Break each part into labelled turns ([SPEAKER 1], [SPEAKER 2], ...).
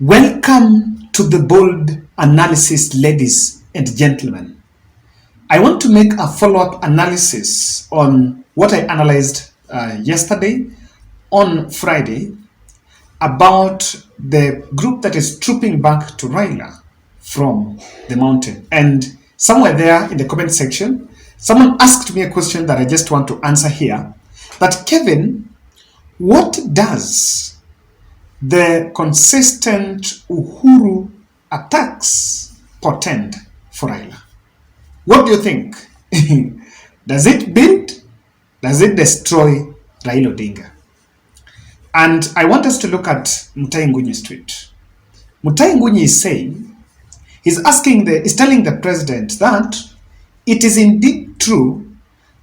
[SPEAKER 1] Welcome to the bold analysis, ladies and gentlemen. I want to make a follow-up analysis on what I analyzed yesterday on Friday about the group that is trooping back to Raila from the mountain. And somewhere there in the comment section, someone asked me a question that I just want to answer here. That Kevin, what does the consistent Uhuru attacks portend for Raila? What do you think? Does it build? Does it destroy Raila Odinga? And I want us to look at Mutahi Ngunyi's tweet. Mutahi Ngunyi is saying, he's telling the president that it is indeed true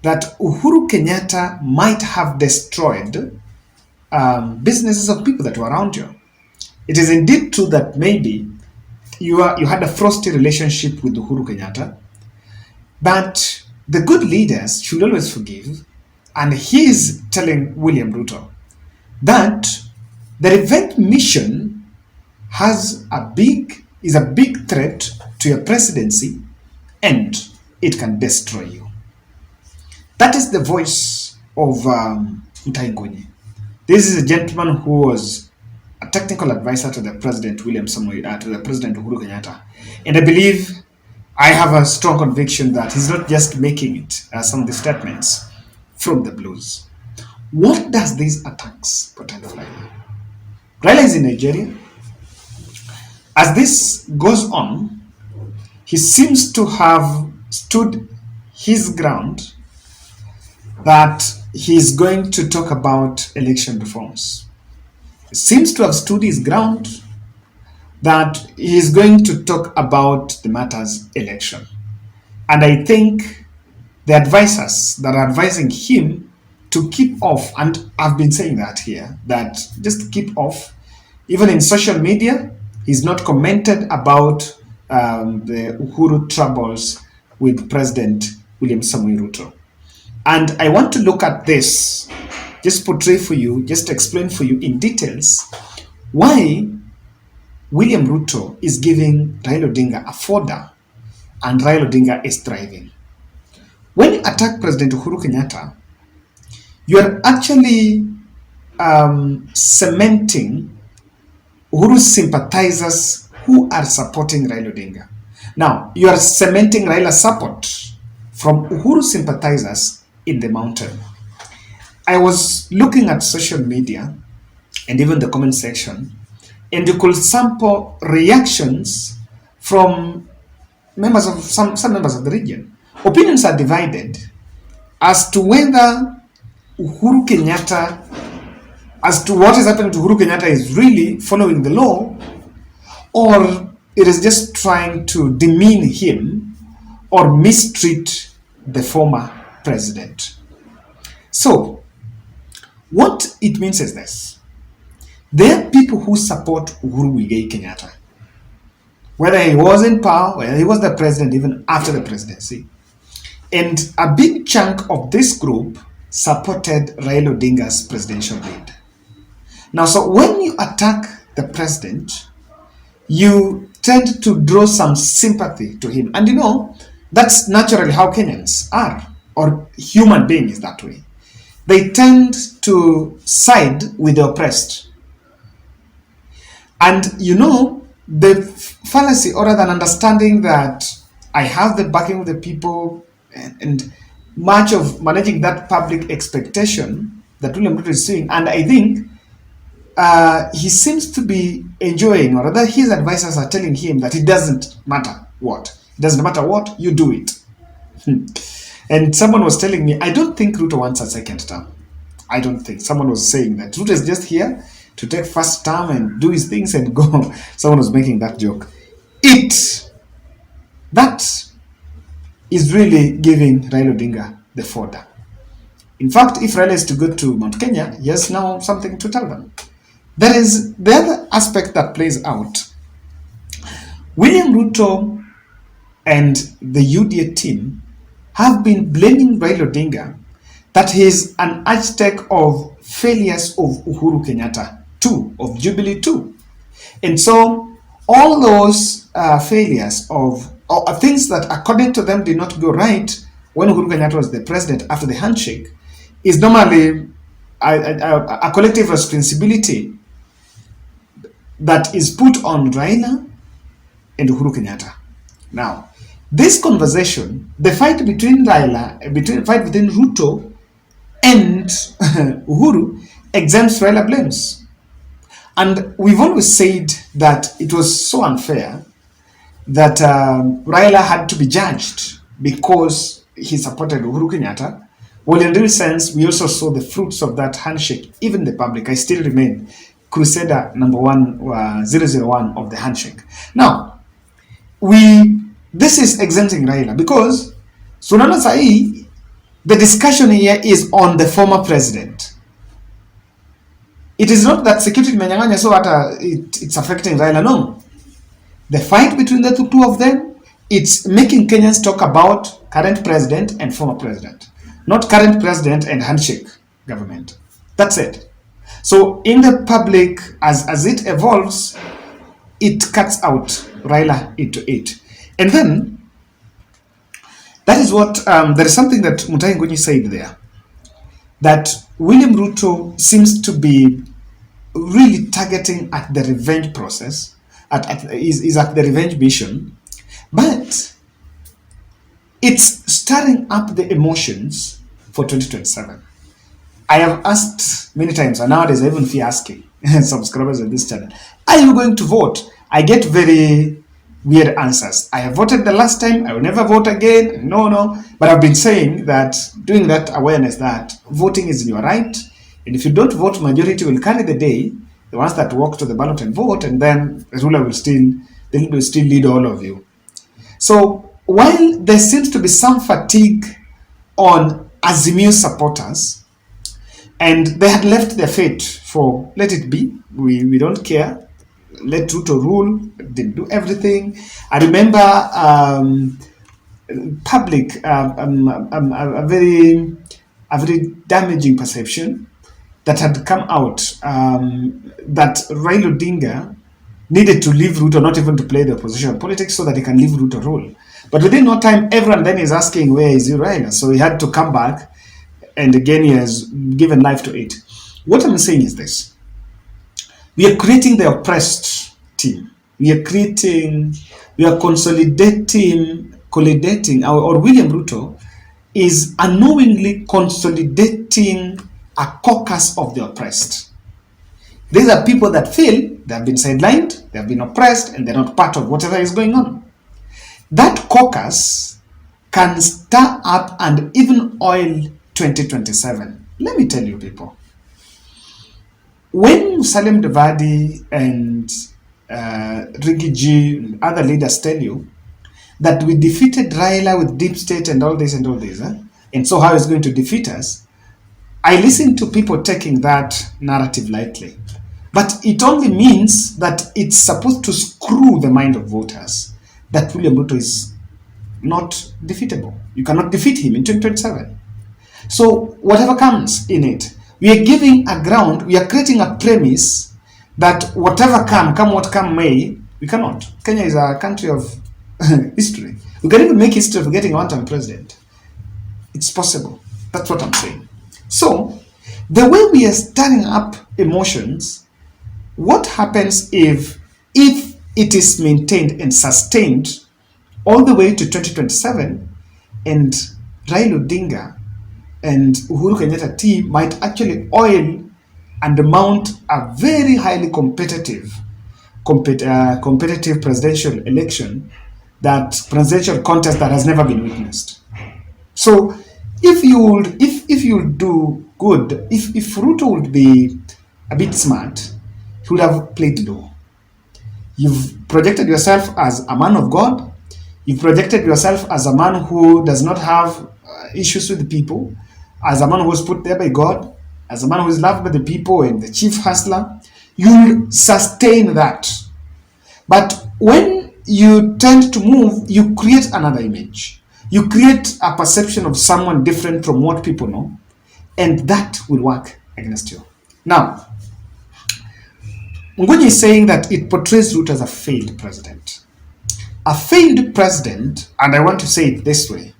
[SPEAKER 1] that Uhuru Kenyatta might have destroyed businesses of people that were around you. It is indeed true that maybe you had a frosty relationship with Uhuru Kenyatta, but the good leaders should always forgive. And he is telling William Ruto that the revenge mission is a big threat to your presidency, and it can destroy you. That is the voice of Mutahi Ngunyi. This is a gentleman who was a technical advisor to the President to the President Uhuru Kenyatta. And I have a strong conviction that he's not just making it, some of the statements, from the blues. What does these attacks portend for Raila? Raila is in Nigeria. As this goes on, he seems to have stood his ground that he's going to talk about election reforms. He seems to have stood his ground that he's going to talk about the matters election. And I think the advisors that are advising him to keep off, and I've been saying that here, that just keep off. Even in social media, he's not commented about the Uhuru troubles with President William Samoei Ruto. And I want to look at this, just explain for you in details why William Ruto is giving Raila Odinga a fodder and Raila Odinga is thriving. When you attack President Uhuru Kenyatta, you are actually cementing Uhuru's sympathizers who are supporting Raila Odinga. Now, you are cementing Raila's support from Uhuru sympathizers in the mountain. I was looking at social media and even the comment section, and you could sample reactions from some members of the region. Opinions are divided as to whether Uhuru Kenyatta, as to what is happening to Uhuru Kenyatta is really following the law, or it is just trying to demean him or mistreat the former president. So, what it means is this. There are people who support Uhuru Muigai Kenyatta, whether he was in power, whether he was the president, even after the presidency. And a big chunk of this group supported Raila Odinga's presidential bid. Now, so when you attack the president, you tend to draw some sympathy to him. And that's naturally how Kenyans are, or human beings that way. They tend to side with the oppressed. And the fallacy, or rather than understanding that I have the backing of the people and much of managing that public expectation that William Ruto is doing, and I think he seems to be enjoying, or rather his advisors are telling him that it doesn't matter what. It doesn't matter what, you do it. And someone was telling me, I don't think Ruto wants a second term. I don't think. Someone was saying that Ruto is just here to take first term and do his things and go. Someone was making that joke. That is really giving Raila Odinga the fodder. In fact, if Raila is to go to Mount Kenya, he has now something to tell them. There is the other aspect that plays out. William Ruto and the UDA team have been blaming Raila Odinga that he is an architect of failures of Uhuru Kenyatta 2, of Jubilee 2. And so all those failures of or things that according to them did not go right when Uhuru Kenyatta was the president after the handshake is normally a collective responsibility that is put on Raila and Uhuru Kenyatta. Now, this conversation, the fight between Ruto and Uhuru exempts Raila blames. And we've always said that it was so unfair that Raila had to be judged because he supported Uhuru Kenyatta. Well, in real sense, we also saw the fruits of that handshake, even the public. I still remain crusader number 001 of the handshake. Now, this is exempting Raila because Sunana Sai, the discussion here is on the former president. It is not that security menyanganya so that it's affecting Raila. No. The fight between the two of them, it's making Kenyans talk about current president and former president, not current president and handshake government. That's it. So in the public, as it evolves, it cuts out Raila into it. And then, that is what, there is something that Mutahi Ngunyi said there, that William Ruto seems to be really targeting at the revenge process, is at the revenge mission, but it's stirring up the emotions for 2027. I have asked many times, and nowadays I even fear asking subscribers of this channel, are you going to vote? I get very weird answers. I have voted the last time, I will never vote again, no. But I've been saying that, doing that awareness that voting is your right, and if you don't vote, majority will carry the day, the ones that walk to the ballot and vote, and then the ruler will still lead all of you. So while there seems to be some fatigue on Azimio supporters, and they had left their fate for let it be, we don't care, let Ruto rule, they do everything. I remember public a very damaging perception that had come out that Raila Odinga needed to leave Ruto, not even to play the opposition politics, so that he can leave Ruto rule. But within no time, everyone then is asking, where is Raila? So he had to come back, and again he has given life to it. What I'm saying is this. We are creating the oppressed team. We are consolidating, or William Ruto is unknowingly consolidating a caucus of the oppressed. These are people that feel they have been sidelined, they have been oppressed, and they're not part of whatever is going on. That caucus can stir up and even oil 2027. Let me tell you, people. When Salim Devadi and Rigiji and other leaders tell you that we defeated Raila with deep state and all this, and so how is going to defeat us, I listen to people taking that narrative lightly. But it only means that it's supposed to screw the mind of voters that William Ruto is not defeatable. You cannot defeat him in 2027. So whatever comes in it, we are giving a ground, we are creating a premise that whatever come what come may, we cannot. Kenya is a country of history. We can even make history of getting a one-time president. It's possible. That's what I'm saying. So, the way we are stirring up emotions, what happens if it is maintained and sustained all the way to 2027, and Raila Odinga and Uhuru Kenyatta team might actually oil and mount a very highly competitive presidential election, that presidential contest that has never been witnessed. So if you do good, if Ruto would be a bit smart, he would have played low. You've projected yourself as a man of God. You've projected yourself as a man who does not have issues with the people, as a man who was put there by God, as a man who is loved by the people and the chief hustler. You'll sustain that. But when you tend to move, you create another image. You create a perception of someone different from what people know, and that will work against you. Now, Ngunyi is saying that it portrays Ruto as a failed president. A failed president, and I want to say it this way,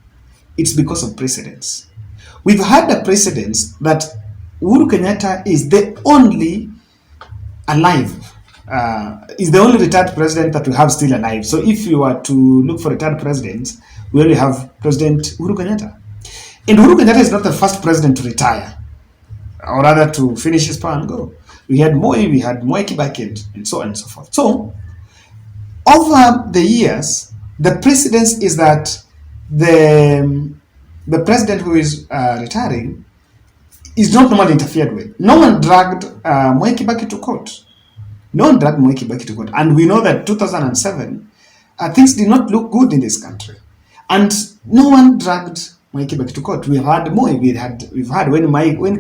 [SPEAKER 1] it's because of precedents. We've had a precedent that Uhuru Kenyatta is the only alive, is the only retired president that we have still alive. So if you were to look for retired presidents, we only have President Uhuru Kenyatta. And Uhuru Kenyatta is not the first president to retire, or rather to finish his power and go. We had Moi, we had Moi Kibaki, and so on and so forth. So over the years, the precedence is that the president who is retiring is not normally interfered with. No one dragged Moi Kibaki to court. No one dragged Moi Kibaki to court. And we know that 2007, things did not look good in this country. And no one dragged Moi Kibaki to court. We've had Moi, we've had when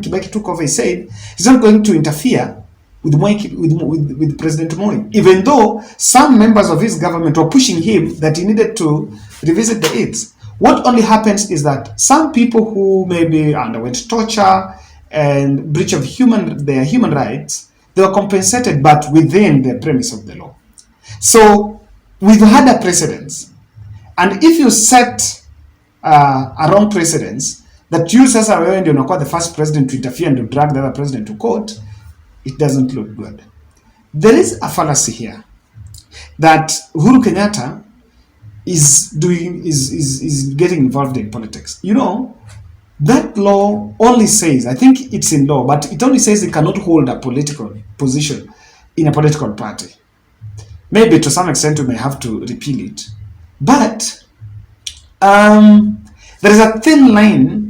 [SPEAKER 1] Kibaki took over, he said he's not going to interfere with President Moi, even though some members of his government were pushing him that he needed to revisit the aids. What only happens is that some people who maybe underwent torture and breach of their human rights, they were compensated, but within the premise of the law. So we've had a precedence, and if you set a wrong precedence that you as the first president to interfere and to drag the other president to court, it doesn't look good. There is a fallacy here that Uhuru Kenyatta is getting involved in politics. You know, that law only says, I think it's in law, but it only says he cannot hold a political position in a political party. Maybe to some extent we may have to repeal it. But there is a thin line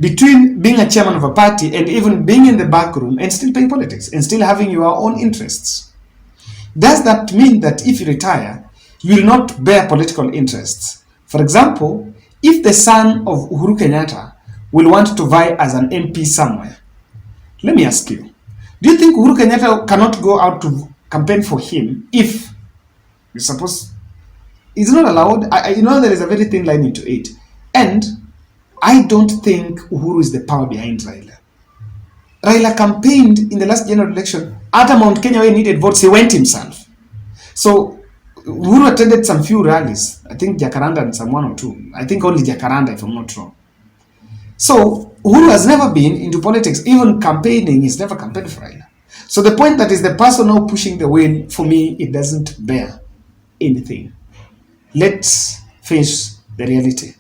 [SPEAKER 1] between being a chairman of a party and even being in the back room and still playing politics and still having your own interests. Does that mean that if you retire, you will not bear political interests? For example, if the son of Uhuru Kenyatta will want to vie as an MP somewhere, let me ask you, do you think Uhuru Kenyatta cannot go out to campaign for him if you suppose it's not allowed? You know, there is a very thin line into it. And I don't think Uhuru is the power behind Raila. Raila campaigned in the last general election. At Mount Kenya where he needed votes, he went himself. So Uhuru attended some few rallies. I think Jacaranda and some one or two. I think only Jacaranda, if I'm not wrong. So Uhuru has never been into politics. Even campaigning, he's never campaigned for Raila. So the point that is the person now pushing the wheel, for me, it doesn't bear anything. Let's face the reality.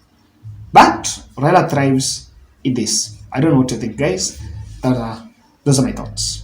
[SPEAKER 1] But Raila thrives in this. I don't know what you think, guys. Those are my thoughts.